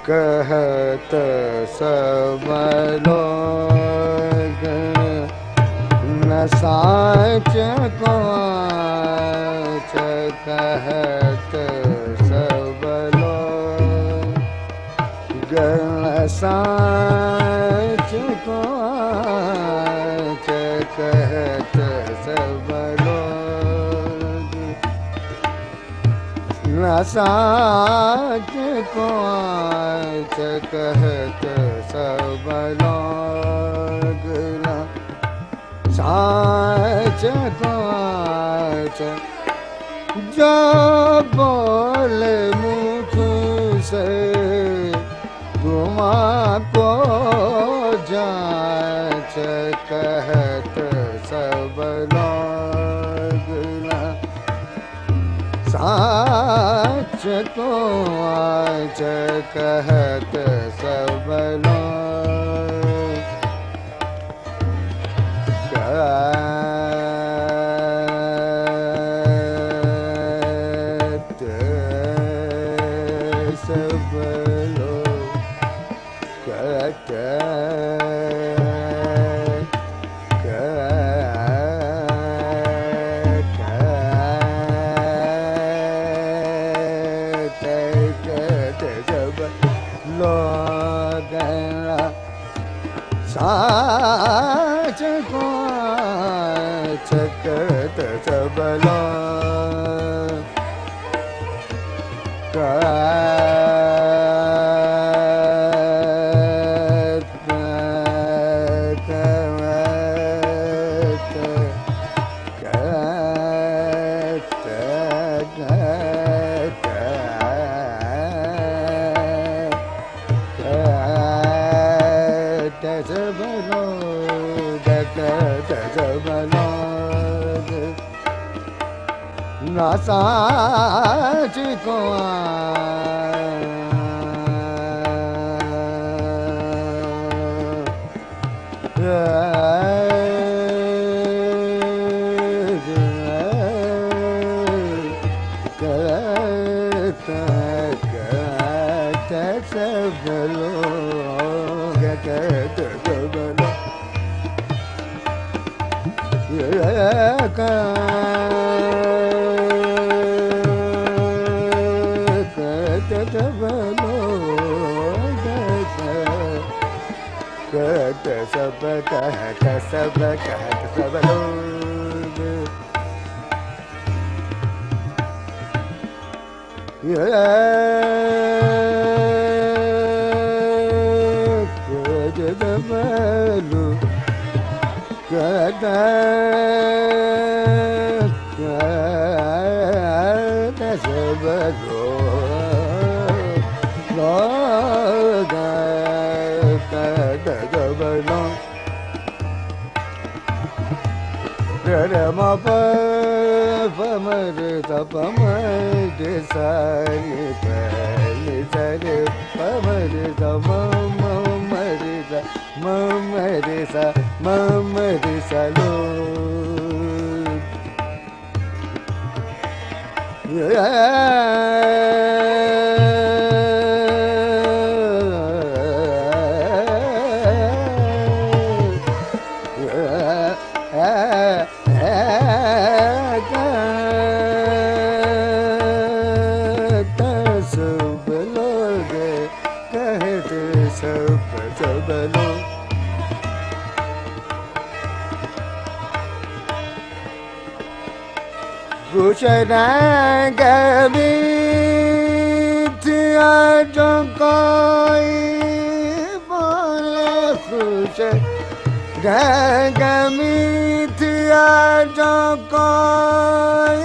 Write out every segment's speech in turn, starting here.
कहत सब लोग न साच को आच, कहत सब लोग न साच को आच, कहत सब लोग न साच को आच, कहत सब लोग न साच को आच। जो बोले मुख से गुमा को जाच, कहत सब लोग न साच को आच, कहत सब लोग कहत सब लोग कहत साच को आच, कहत सब लोग न साच को कहत सब लोग, कहत सब लोग कहत सब, कहत सब, कहत सब लोग कहत सब लोग कहत सब लोग कहत सब लोग रे म प म रे स प म रे स रे प रे स रे प म रे स म म रे स म रे स म रे स लो कुछ रंग मिथिया जो कोई बोले, कुछ रंग मिथिया जो कोई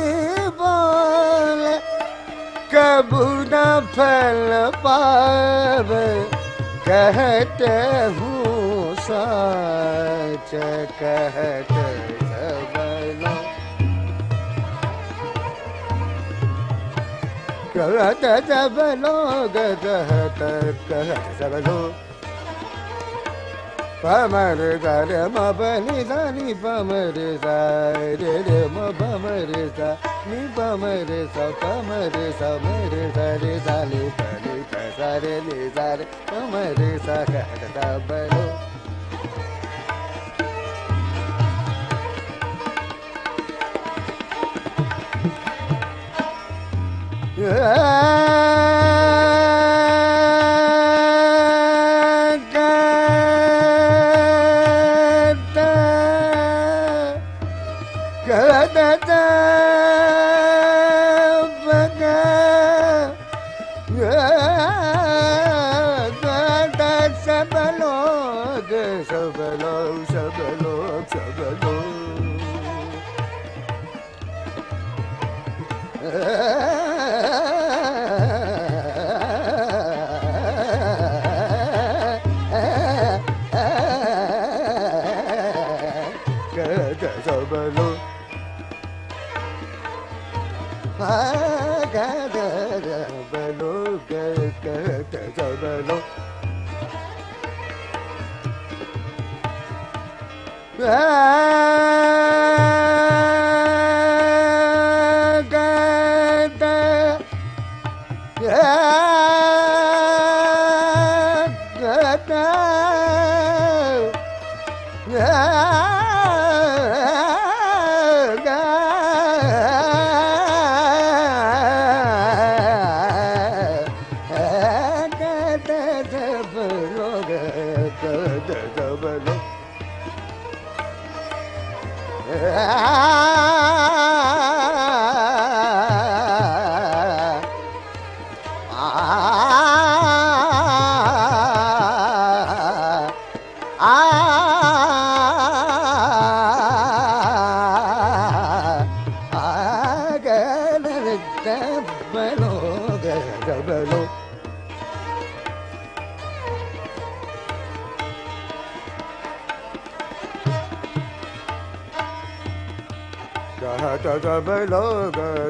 बोले, कबू न बल पावे कहते हूँ सच कहते सब लोग कहते सब लोग कहते सब लोग पमर रे म बनि सा नि पमर सा रे रे म पमर सा नि पमर सा पमर सा मर सा रे सा नि पनि सा रे नि सा रे पमर सा कहता बलो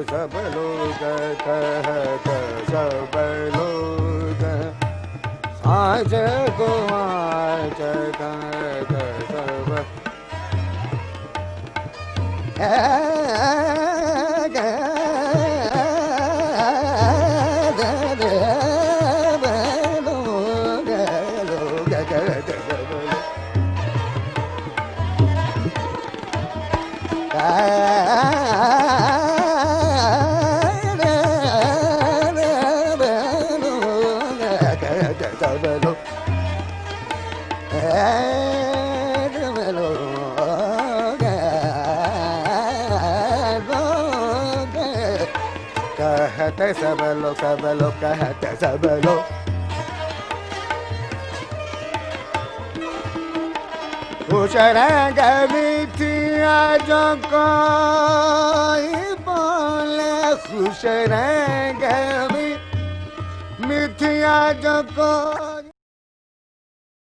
सब लोग कहते सब लोग साँझ को आज कहते सब कहते सब लोग कहते सब लोग खुश रहेंगे मिठिया जो कोई बोले खुश रहेंगे मिठिया जो कोई